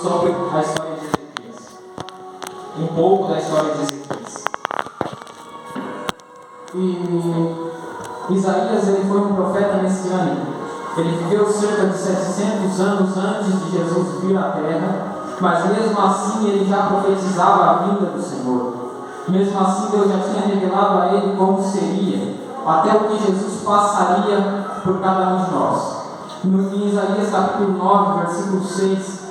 sobre a história de Ezequias. Um pouco da história de Ezequias. E Isaías, ele foi um profeta messiânico. Ele viveu cerca de 700 anos antes de Jesus vir à terra, mas mesmo assim ele já profetizava a vinda do Senhor. Mesmo assim Deus já tinha revelado a ele como seria, até o que Jesus passaria por cada um de nós. Em Isaías capítulo 9, versículo 6,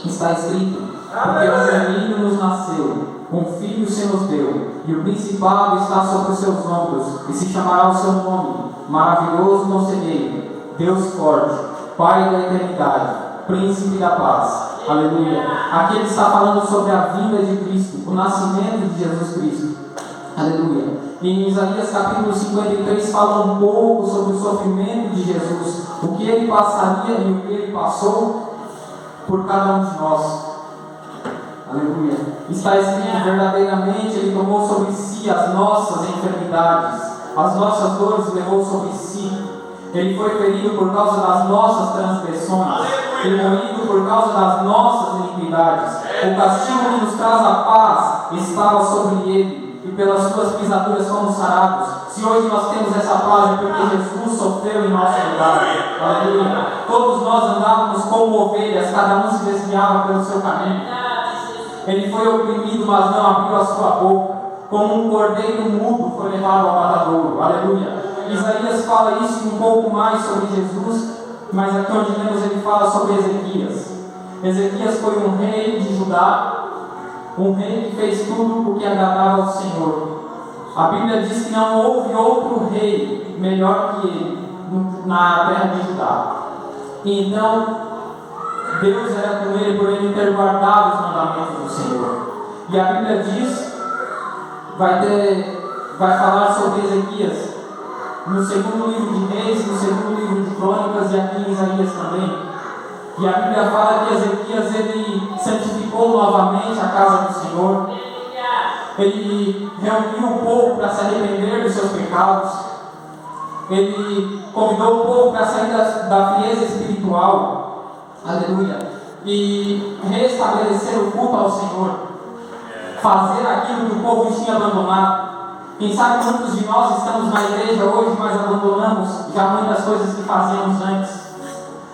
está escrito: porque um menino nos nasceu, um filho se nos deu, e o principado está sobre os seus ombros, e se chamará o seu nome, Maravilhoso Conselheiro, Deus Forte, Pai da Eternidade, Príncipe da Paz. Aleluia. Aqui ele está falando sobre a vinda de Cristo, o nascimento de Jesus Cristo. Aleluia. E em Isaías capítulo 53 fala um pouco sobre o sofrimento de Jesus, o que ele passaria e o que ele passou por cada um de nós. Aleluia. Está escrito: verdadeiramente ele tomou sobre si as nossas enfermidades, as nossas dores levou sobre si. Ele foi ferido por causa das nossas transgressões, ele moído por causa das nossas iniquidades. O castigo que nos traz a paz estava sobre ele, e pelas suas pisaduras fomos sarados. Se hoje nós temos essa paz, é porque Jesus sofreu em nosso lugar. Aleluia. Todos nós andávamos como ovelhas, cada um se desviava pelo seu caminho. Ele foi oprimido, mas não abriu a sua boca. Como um cordeiro mudo foi levado ao matadouro. Aleluia. Isaías fala isso um pouco mais sobre Jesus, mas aqui onde lemos ele fala sobre Ezequias. Ezequias foi um rei de Judá, um rei que fez tudo o que agradava ao Senhor. A Bíblia diz que não houve outro rei melhor que ele na terra de Judá. E então, Deus era com ele por ele ter guardado os mandamentos do Senhor. E a Bíblia diz, vai falar sobre Ezequias no segundo livro de Reis, no segundo livro de Crônicas e aqui em Isaías também. E a Bíblia fala que Ezequias ele santificou novamente a casa do Senhor. Ele reuniu o povo para se arrepender dos seus pecados. Ele convidou o povo para sair da frieza espiritual. Aleluia. E restabelecer o culto ao Senhor. Fazer aquilo que o povo tinha abandonado. Quem sabe muitos de nós estamos na igreja hoje, mas abandonamos já muitas coisas que fazíamos antes.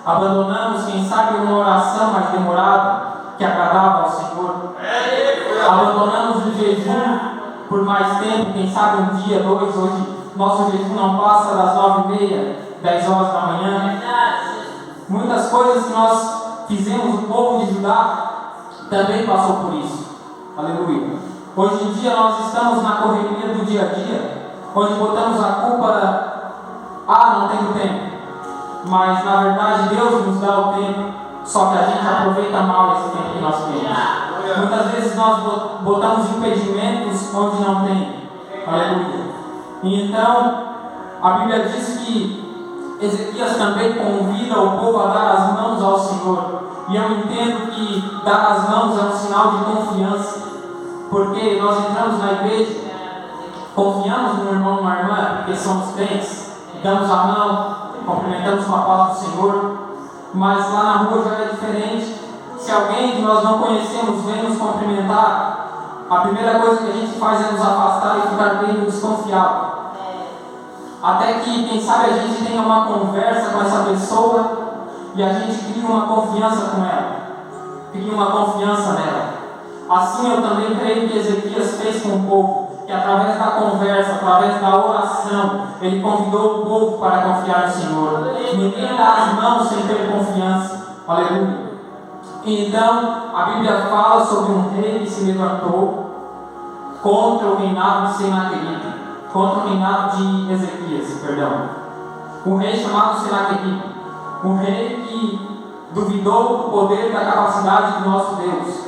Abandonamos, quem sabe, uma oração mais demorada, que agradava ao Senhor. Abandonamos o jejum por mais tempo, quem sabe um dia, dois. Hoje nosso jejum não passa das 9h30, 10 horas da manhã. Muitas coisas que nós fizemos, o povo de Judá também passou por isso. Aleluia. Hoje em dia nós estamos na correria do dia a dia, onde botamos a culpa, não tenho tempo. Mas na verdade Deus nos dá o tempo, só que a gente aproveita mal esse tempo que nós temos. Muitas vezes nós botamos impedimentos onde não tem. Aleluia. E então a Bíblia diz que Ezequias também convida o povo a dar as mãos ao Senhor. E eu entendo que dar as mãos é um sinal de confiança. Porque nós entramos na igreja, confiamos no irmão e na irmã, porque somos crentes, damos a mão, cumprimentamos com a paz do Senhor, mas lá na rua já é diferente. Se alguém que nós não conhecemos vem nos cumprimentar, a primeira coisa que a gente faz é nos afastar e ficar meio desconfiado. Até que, quem sabe, a gente tenha uma conversa com essa pessoa e a gente cria uma confiança com ela, cria uma confiança nela. Assim eu também creio que Ezequias fez com o povo, que através da conversa, através da oração, ele convidou o povo para confiar no Senhor. Ninguém dá as mãos sem ter confiança. Aleluia. Então, a Bíblia fala sobre um rei que se levantou contra o reinado de Senaqueribe, contra o reinado de Ezequias, perdão. Um rei chamado Senaqueribe, um rei que duvidou do poder e da capacidade do nosso Deus.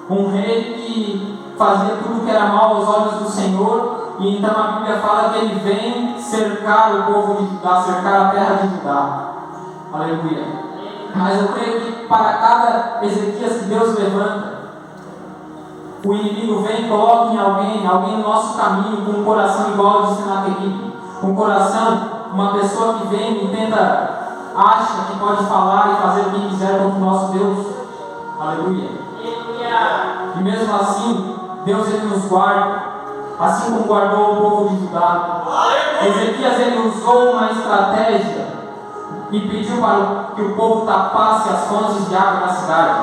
Um rei que fazia tudo que era mal aos olhos do Senhor, e então a Bíblia fala que ele vem cercar o povo de Judá, cercar a terra de Judá. Aleluia. Mas eu creio que para cada Ezequias que Deus levanta, o inimigo vem e coloca em alguém no nosso caminho, com um coração igual ao de Senaqueribe, um coração, uma pessoa que vem e tenta, acha que pode falar e fazer o que quiser contra o nosso Deus. Aleluia. E mesmo assim, Deus ele nos guarda, assim como guardou o povo de Judá. Ezequias ele usou uma estratégia e pediu para que o povo tapasse as fontes de água na cidade.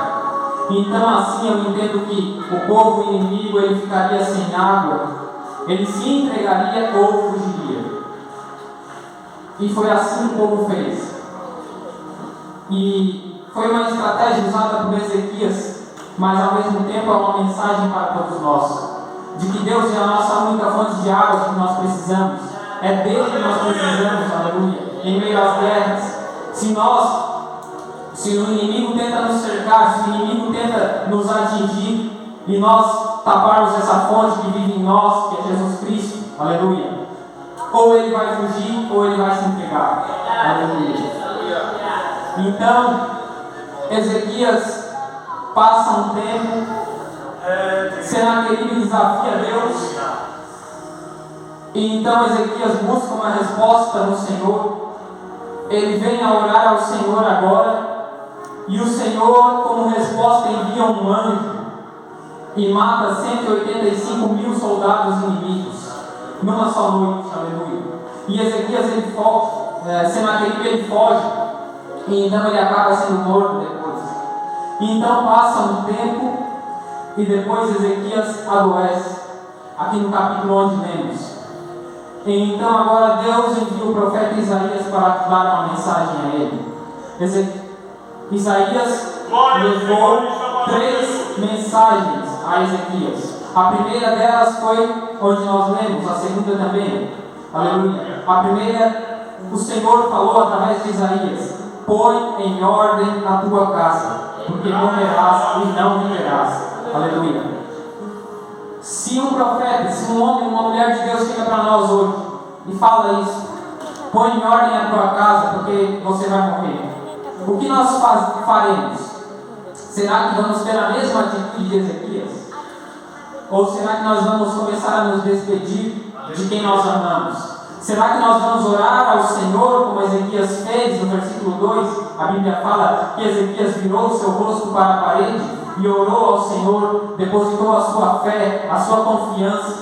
Então assim eu entendo que o povo inimigo ele ficaria sem água, ele se entregaria ou fugiria. E foi assim que o povo fez. E foi uma estratégia usada por Ezequias, mas ao mesmo tempo é uma mensagem para todos nós, de que Deus é a nossa única fonte de água que nós precisamos. É dele que nós precisamos, aleluia, em meio às guerras. Se o inimigo tenta nos cercar, se o inimigo tenta nos atingir, e nós taparmos essa fonte que vive em nós, que é Jesus Cristo, aleluia, ou ele vai fugir, ou ele vai se entregar, aleluia. Então, Ezequias passa um tempo, Senaqueribe desafia Deus, e então Ezequias busca uma resposta no Senhor. Ele vem a orar ao Senhor agora, e o Senhor, como resposta, envia um anjo e mata 185 mil soldados inimigos numa só noite, aleluia. E Ezequias ele foge, Senaqueribe ele foge, e então ele acaba sendo morto depois. E então passa um tempo e depois Ezequias adoece, aqui no capítulo onde lemos. E então agora Deus envia o profeta Isaías para dar uma mensagem a ele. Isaías levou 3 mensagens a Ezequias. A primeira delas foi onde nós lemos, a segunda também, aleluia. A primeira, o Senhor falou através de Isaías: põe em ordem a tua casa, porque morrerás e não viverás. Aleluia. Se um profeta, se um homem, uma mulher de Deus chega para nós hoje e fala isso: põe em ordem a tua casa, porque você vai morrer, o que nós faremos? Será que vamos ter a mesma atitude de Ezequias? Ou será que nós vamos começar a nos despedir de quem nós amamos? Será que nós vamos orar ao Senhor como Ezequias fez? No versículo 2, a Bíblia fala que Ezequias virou o seu rosto para a parede e orou ao Senhor, depositou a sua fé, a sua confiança.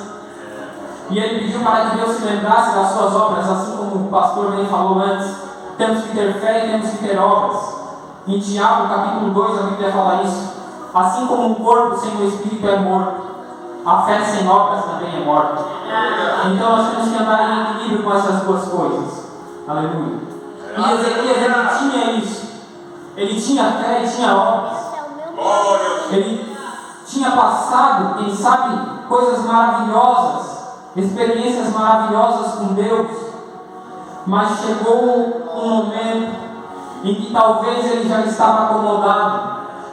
E ele pediu para que Deus se lembrasse das suas obras, assim como o pastor bem falou antes. Temos que ter fé e temos que ter obras. Em Tiago, capítulo 2, a Bíblia fala isso. Assim como um corpo sem o Espírito é morto, a fé sem obras também é morta. Então nós temos que andar em equilíbrio com essas duas coisas. Aleluia. E Ezequias, ele tinha isso. Ele tinha fé e tinha obras. Ele tinha passado, quem sabe, coisas maravilhosas, experiências maravilhosas com Deus. Mas chegou um momento em que talvez ele já estava acomodado.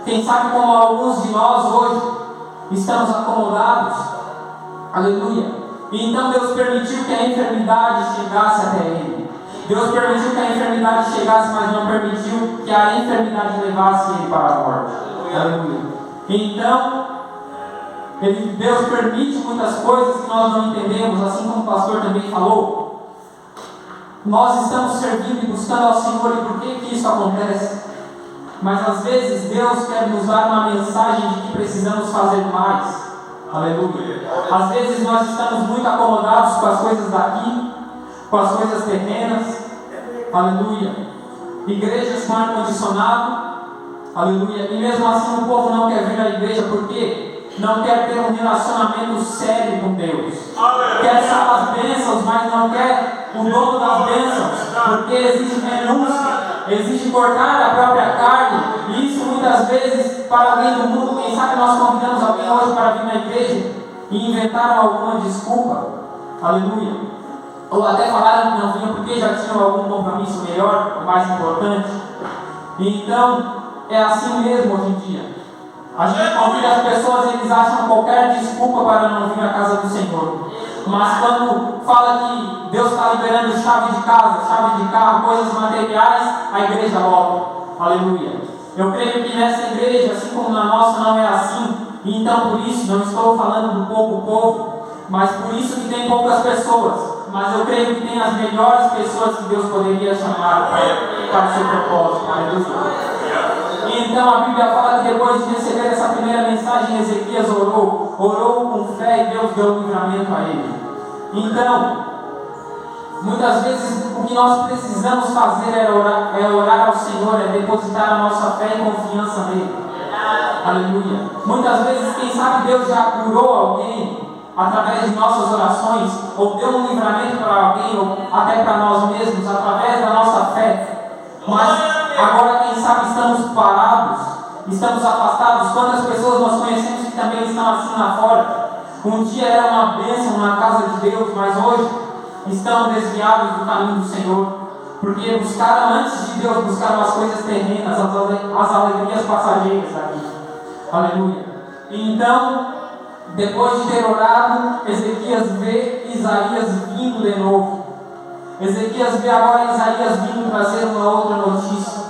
Quem sabe como alguns de nós hoje estamos acomodados. Aleluia. E então Deus permitiu que a enfermidade chegasse até ele. Deus permitiu que a enfermidade chegasse, mas não permitiu que a enfermidade levasse ele para a morte. Aleluia. Então, Deus permite muitas coisas que nós não entendemos, assim como o pastor também falou. Nós estamos servindo e buscando ao Senhor, e por que isso acontece? Mas às vezes Deus quer nos dar uma mensagem de que precisamos fazer mais. Aleluia. Às vezes nós estamos muito acomodados com as coisas daqui, com as coisas terrenas. Aleluia. Igrejas com ar-condicionado. Aleluia. E mesmo assim o povo não quer vir à igreja, por quê? Não quer ter um relacionamento sério com Deus. Quer só as bênçãos, mas não quer o dono das bênçãos, porque exige renúncia, exige cortar a própria carne. E isso muitas vezes, para alguém do mundo, quem sabe nós convidamos alguém hoje para vir na igreja e inventaram alguma desculpa. Aleluia. Ou até falaram que não vinham porque já tinham algum compromisso melhor, mais importante. E então, é assim mesmo hoje em dia. A gente convida as pessoas e eles acham qualquer desculpa para não vir à casa do Senhor. Mas quando fala que Deus está liberando chave de casa, chave de carro, coisas materiais, a igreja volta. Aleluia. Eu creio que nessa igreja, assim como na nossa, não é assim. E então por isso, não estou falando do pouco povo, mas por isso que tem poucas pessoas. Mas eu creio que tem as melhores pessoas que Deus poderia chamar para o seu propósito. Aleluia. E então a Bíblia fala que depois de deu livramento a ele. Então, muitas vezes o que nós precisamos fazer é orar ao Senhor, é depositar a nossa fé e confiança nele. Aleluia. Muitas vezes, quem sabe, Deus já curou alguém através de nossas orações, ou deu um livramento para alguém, ou até para nós mesmos, através da nossa fé. Mas agora, quem sabe, estamos parados, estamos afastados. Quantas pessoas nós conhecemos que também estão assim lá fora? Um dia era uma bênção na casa de Deus, mas hoje estão desviados do caminho do Senhor, porque buscaram, antes de Deus, buscaram as coisas terrenas, as alegrias passageiras aqui. Aleluia. E então, depois de ter orado, Ezequias vê Isaías vindo de novo. Ezequias vê agora Isaías vindo trazer uma outra notícia.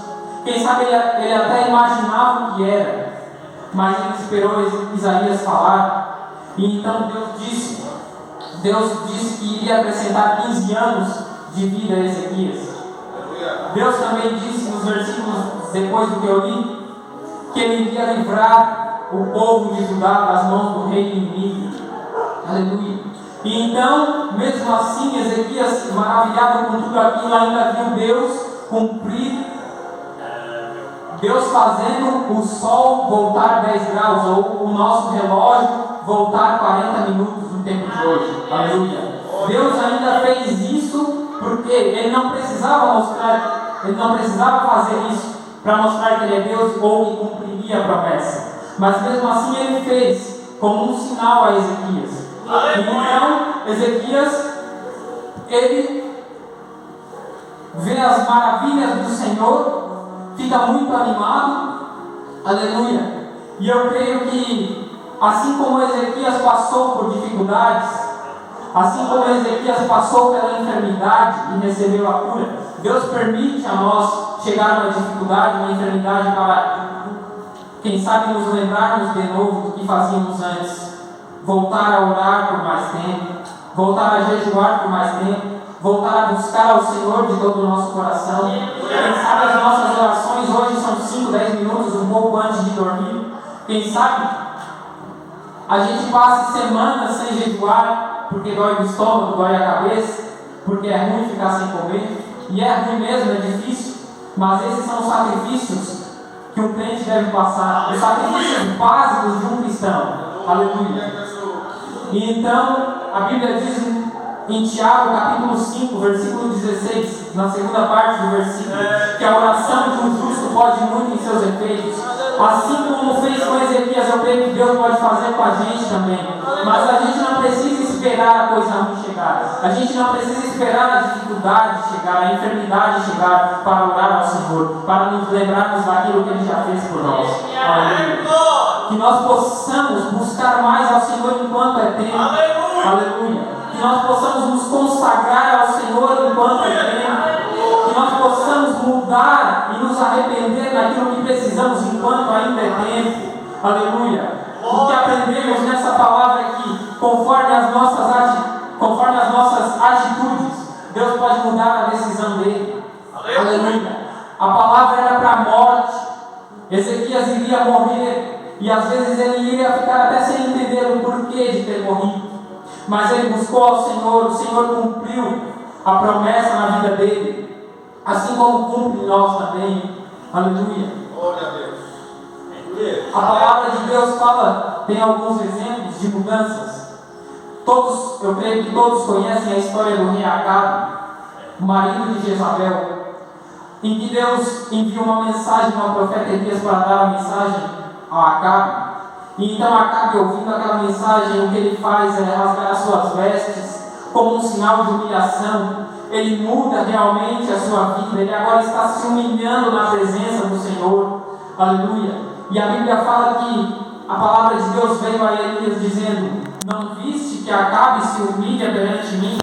Quem sabe ele até imaginava o que era, mas ele esperou Isaías falar. E então Deus disse que iria acrescentar 15 anos de vida a Ezequias. Deus também disse nos versículos depois do que eu li, que ele iria livrar o povo de Judá das mãos do rei inimigo. Aleluia. E então, mesmo assim, Ezequias, maravilhado com tudo aquilo, ainda viu Deus cumprir, Deus fazendo o sol voltar 10 graus, ou o nosso relógio voltar 40 minutos no tempo de hoje. Aleluia. Deus ainda fez isso porque ele não precisava fazer isso para mostrar que ele é Deus ou que cumpriria a promessa. Mas mesmo assim ele fez como um sinal a Ezequias. E então Ezequias, ele vê as maravilhas do Senhor, fica muito animado. Aleluia. E eu creio que assim como Ezequias passou por dificuldades, assim como Ezequias passou pela enfermidade e recebeu a cura, Deus permite a nós chegar a uma dificuldade, uma enfermidade, para, quem sabe, nos lembrarmos de novo do que fazíamos antes. Voltar a orar por mais tempo, voltar a jejuar por mais tempo, voltar a buscar ao Senhor de todo o nosso coração. Quem sabe as nossas orações hoje são 5, 10 minutos, um pouco antes de dormir. Quem sabe a gente passa semanas sem jejuar, porque dói o estômago, dói a cabeça, porque é ruim ficar sem comer. E é ruim mesmo, é difícil, mas esses são os sacrifícios que um crente deve passar, os sacrifícios básicos de um cristão. Aleluia. E então, a Bíblia diz em Tiago, capítulo 5, versículo 16, na segunda parte do versículo, que a oração de um justo pode muito em seus efeitos. Assim como fez com Ezequias, eu creio que Deus pode fazer com a gente também. Mas a gente não precisa esperar a coisa ruim chegar. A gente não precisa esperar a dificuldade chegar, a enfermidade chegar, para orar ao Senhor, para nos lembrarmos daquilo que Ele já fez por nós. Aleluia. Que nós possamos buscar mais ao Senhor enquanto é tempo. Aleluia. Que nós possamos nos consagrar ao Senhor enquanto é tempo. Que nós possamos mudar e nos arrepender daquilo que precisamos enquanto ainda é tempo. Aleluia. O que aprendemos nessa palavra é que, conforme as nossas atitudes, Deus pode mudar a decisão dele. Aleluia. A palavra era para a morte. Ezequias iria morrer. E às vezes ele iria ficar até sem entender o porquê de ter morrido. Mas ele buscou ao Senhor, o Senhor cumpriu a promessa na vida dele, assim como cumpre nós também. Aleluia. Glória a Deus. A palavra de Deus fala, tem alguns exemplos de mudanças. Eu creio que todos conhecem a história do rei Acabe, o marido de Jezabel, em que Deus envia uma mensagem ao profeta Elias para dar a mensagem a Acabe. E então Acabe, ouvindo aquela mensagem, o que ele faz é rasgar as suas vestes como um sinal de humilhação. Ele muda realmente a sua vida, ele agora está se humilhando na presença do Senhor. Aleluia. E a Bíblia fala que a palavra de Deus veio a Elias dizendo: não viste que Acabe se humilha perante mim?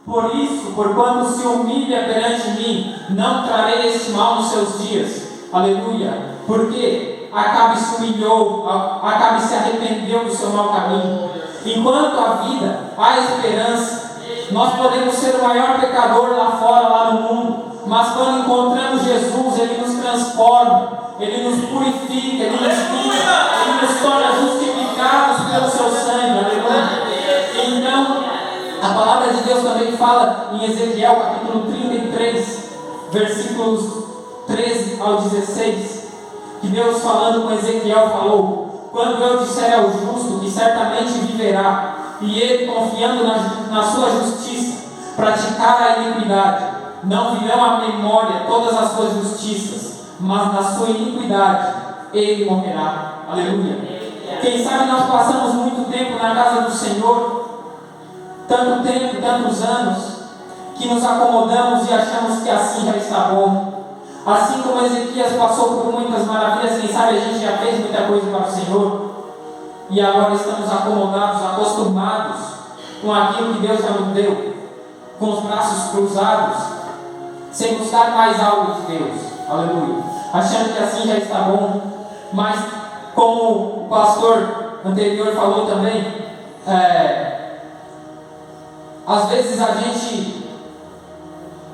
Por isso, porquanto se humilha perante mim, não trarei este mal nos seus dias. Aleluia. Porque Acabe se humilhou, Acabe se arrependeu do seu mau caminho. Enquanto há vida, há esperança. Nós podemos ser o maior pecador lá fora, lá no mundo, mas quando encontramos Jesus, Ele nos transforma, Ele nos purifica, Ele nos limpa, Ele nos torna justificados pelo seu sangue. Aleluia. Ezequiel capítulo 33, versículos 13 ao 16, que Deus falando com Ezequiel falou: quando eu disser ao justo que certamente viverá, e ele confiando na sua justiça, praticar a iniquidade, não virão à memória todas as suas justiças, mas na sua iniquidade ele morrerá. Aleluia. Quem sabe nós passamos muito tempo na casa do Senhor, tanto tempo, tantos anos, que nos acomodamos e achamos que assim já está bom. Assim como Ezequias passou por muitas maravilhas, quem sabe a gente já fez muita coisa para o Senhor, e agora estamos acomodados, acostumados com aquilo que Deus já nos deu, com os braços cruzados, sem buscar mais algo de Deus. Aleluia. Achando que assim já está bom. Mas como o pastor anterior falou também, às vezes a gente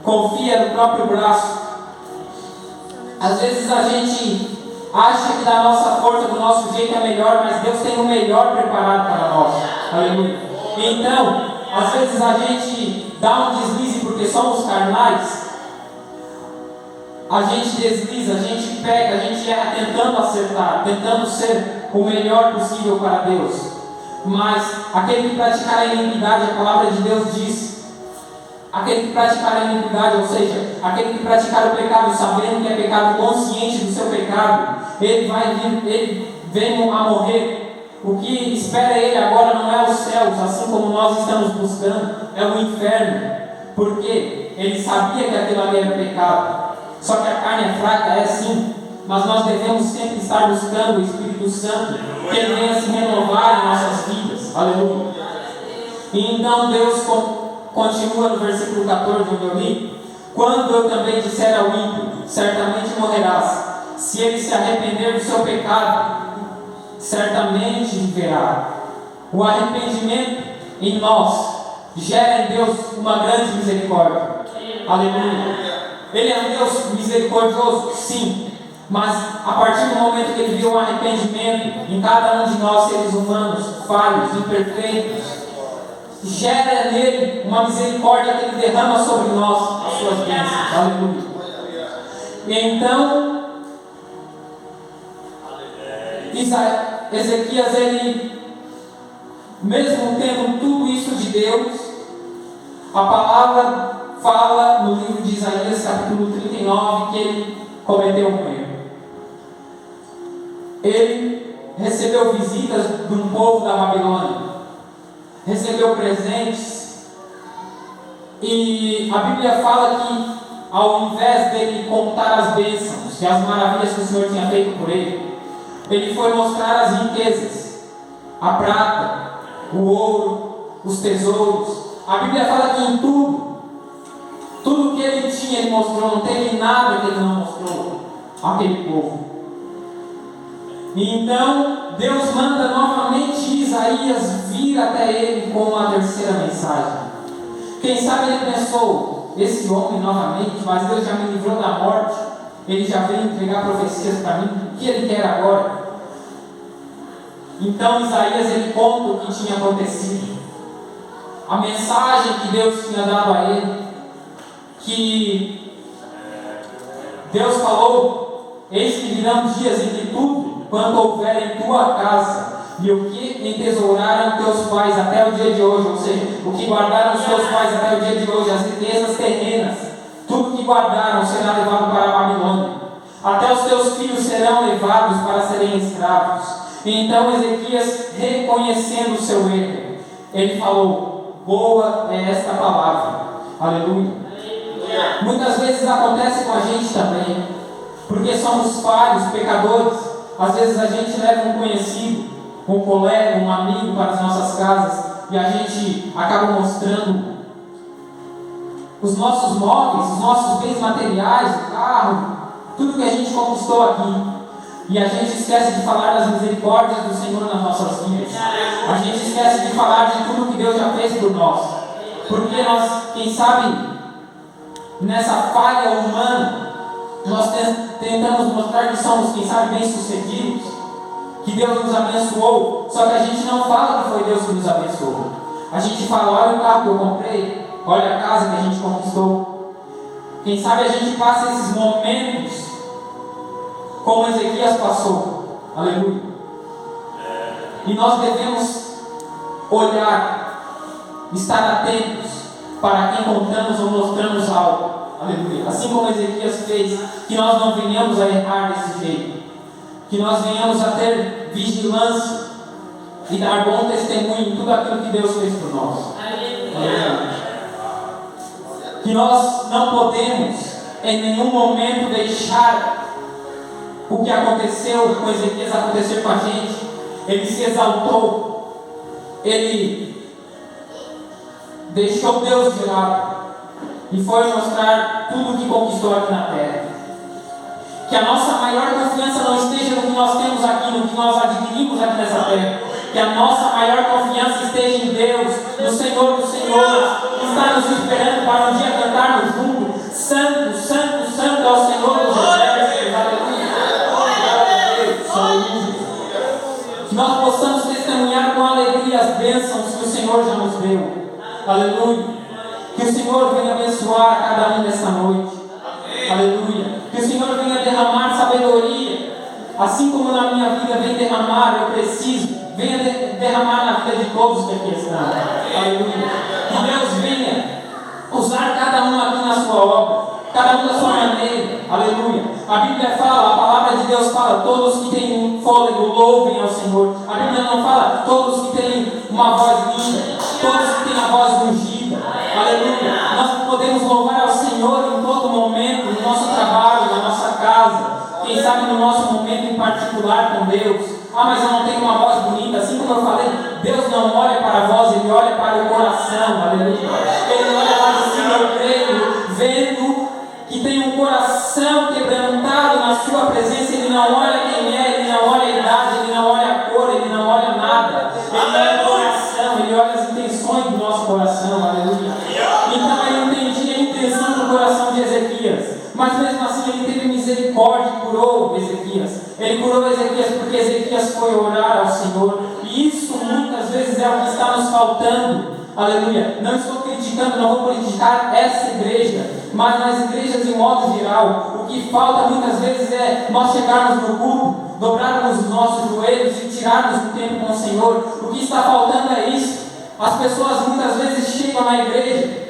confia no próprio braço. Às vezes a gente acha que da nossa força, do nosso jeito é melhor, mas Deus tem o melhor preparado para nós. Aleluia. Então, às vezes a gente dá um deslize porque somos carnais. A gente desliza, a gente pega, a gente erra tentando acertar, tentando ser o melhor possível para Deus. Mas aquele que praticar a iniquidade, a palavra de Deus diz, aquele que praticar a iniquidade, ou seja, aquele que praticar o pecado sabendo que é pecado, consciente do seu pecado, ele vem a morrer. O que espera ele agora não é os céus, assim como nós estamos buscando, é o inferno. Porque ele sabia que aquilo ali era pecado. Só que a carne é fraca, é sim, mas nós devemos sempre estar buscando o Espírito Santo, que ele venha se renovar em nossas vidas. Aleluia. E então Deus continua no versículo 14, onde eu li: quando eu também disser ao ímpio, certamente morrerás, se ele se arrepender do seu pecado, certamente viverá. O arrependimento em nós gera em Deus uma grande misericórdia. Aleluia. Ele é um Deus misericordioso, sim, mas a partir do momento que ele viu um arrependimento em cada um de nós, seres humanos, falhos, imperfeitos, gera nele uma misericórdia que ele derrama sobre nós as suas bênçãos. Aleluia. E então, Ezequias, ele, mesmo tendo tudo isso de Deus, a palavra fala no livro de Isaías, capítulo 39, que ele cometeu um erro. Ele recebeu visitas de um povo da Babilônia, recebeu presentes, e a Bíblia fala que, ao invés dele contar as bênçãos e as maravilhas que o Senhor tinha feito por ele, ele foi mostrar as riquezas, a prata, o ouro, os tesouros. A Bíblia fala que em tudo que ele tinha, ele mostrou. Não teve nada que ele não mostrou àquele povo. E então Deus manda novamente Isaías vir até ele com uma terceira mensagem. Quem sabe ele pensou: esse homem novamente, mas Deus já me livrou da morte, ele já veio entregar profecias para mim, o que ele quer agora? Então Isaías, ele conta o que tinha acontecido, a mensagem que Deus tinha dado a ele, que Deus falou: eis que virão dias em que tudo quanto houver em tua casa, e o que entesouraram teus pais até o dia de hoje, ou seja, o que guardaram os teus pais até o dia de hoje, as riquezas terrenas, tudo que guardaram será levado para a Babilônia, até os teus filhos serão levados para serem escravos. E então Ezequias, reconhecendo o seu erro, ele falou: boa é esta palavra. Aleluia. Muitas vezes acontece com a gente também, porque somos falhos, pecadores. Às vezes a gente leva um conhecido, um colega, um amigo para as nossas casas, e a gente acaba mostrando os nossos móveis, os nossos bens materiais, o carro, tudo que a gente conquistou aqui. E a gente esquece de falar das misericórdias do Senhor nas nossas vidas. A gente esquece de falar de tudo que Deus já fez por nós. Porque nós, quem sabe, nessa falha humana, nós tentamos mostrar que somos, quem sabe, bem-sucedidos, que Deus nos abençoou, só que a gente não fala que foi Deus que nos abençoou. A gente fala: olha o carro que eu comprei, olha a casa que a gente conquistou. Quem sabe a gente passa esses momentos como Ezequias passou. Aleluia. E nós devemos olhar, estar atentos para quem contamos ou mostramos algo. Aleluia. Assim como Ezequias fez, que nós não venhamos a errar desse jeito. Que nós venhamos a ter vigilância e dar bom testemunho em tudo aquilo que Deus fez por nós. Aleluia. Que nós não podemos em nenhum momento deixar o que aconteceu com Ezequias acontecer com a gente. Ele se exaltou, ele deixou Deus de lado e foi mostrar tudo o que conquistou aqui na terra. Que a nossa maior confiança não esteja no que nós temos aqui, no que nós adquirimos aqui nessa terra. Que a nossa maior confiança esteja em Deus, no Senhor dos Senhores, que está nos esperando para um dia cantarmos juntos. Santo, Santo, Santo é o Senhor dos Exércitos. Aleluia. Glória a Deus. Aleluia. Que nós possamos testemunhar com alegria as bênçãos que o Senhor já nos deu. Aleluia. Que o Senhor venha abençoar a cada um nessa noite. Aleluia. Que o Senhor venha derramar sabedoria. Assim como na minha vida vem derramar, eu preciso. Venha derramar na vida de todos que aqui estão. Aleluia. Que Deus venha usar cada um aqui na sua obra, cada um da sua maneira. Aleluia. A Bíblia fala, a palavra de Deus fala, todos que têm fôlego louvem ao Senhor. A Bíblia não fala, todos que têm uma voz linda, todos que têm a voz ungida. Aleluia. Nós podemos louvar ao Senhor em todo momento, no nosso trabalho, na nossa casa. Quem sabe no nosso momento em particular com Deus. Mas eu não tenho uma voz bonita. Assim como eu falei, Deus não olha para a voz, Ele olha para o coração. Aleluia. Ele olha lá de cima, eu creio, vendo que tem um coração quebrantado na sua presença. Ele não olha quem é, Ele não olha a idade, Ele não olha a cor, Ele não olha nada. Ele olha o coração, Ele olha as intenções do nosso coração. Aleluia. Então Ele entendia a intenção do coração de Ezequias. Mas mesmo assim Ele teve misericórdia e curou Ezequias. Ele curou Ezequias porque Ezequias foi orar ao Senhor. E isso muitas vezes é o que está nos faltando. Aleluia. Não estou criticando, não vou criticar essa igreja, mas nas igrejas de modo geral, o que falta muitas vezes é nós chegarmos no culto, dobrarmos os nossos joelhos e tirarmos um tempo com o Senhor. O que está faltando é isso. As pessoas muitas vezes chegam na igreja,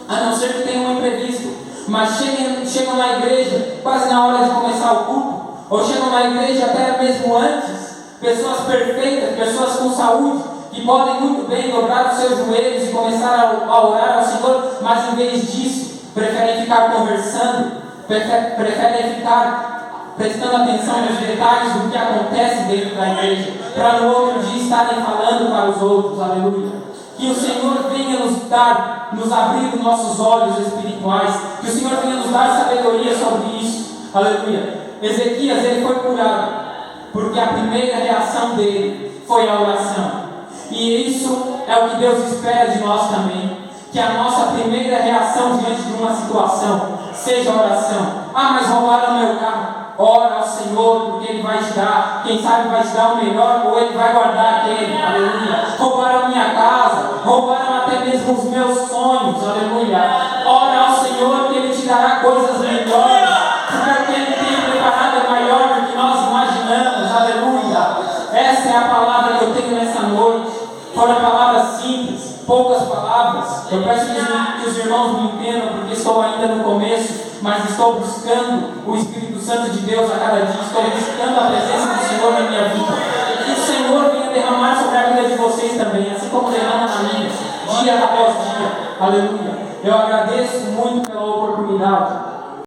a não ser que tenham um imprevisto, mas chegam na igreja quase na hora de começar o culto, ou chegam na igreja até mesmo antes. Pessoas perfeitas, pessoas com saúde, que podem muito bem dobrar os seus joelhos e começar a orar ao Senhor, mas em vez disso, preferem ficar conversando, preferem ficar prestando atenção nos detalhes do que acontece dentro da igreja, para no outro dia estarem falando para os outros. Aleluia. Que o Senhor venha nos abrir os nossos olhos espirituais, que o Senhor venha nos dar sabedoria sobre isso. Aleluia. Ezequias, ele foi curado, porque a primeira reação dele foi a oração. E isso é o que Deus espera de nós também. Que a nossa primeira reação diante de uma situação seja a oração. Mas roubaram o meu carro. Ora ao Senhor, porque Ele vai te dar. Quem sabe vai te dar o melhor, ou Ele vai guardar aquele. Aleluia. Roubaram a minha casa, roubaram até mesmo os meus sonhos. Aleluia. Ora ao Senhor, que Ele te dará coisas melhores, porque o que Ele tem preparado é maior do que nós imaginamos. Aleluia. Essa é a palavra que eu tenho nessa noite. Foram palavras simples, poucas palavras. Eu peço que os irmãos me entendam, porque estou ainda no começo, mas estou buscando o Espírito Santo de Deus a cada dia. Estou buscando a presença do Senhor na minha vida. Que o Senhor venha derramar sobre a vida de vocês também, assim como derrama na minha, dia após dia. Aleluia. Eu agradeço muito pela oportunidade.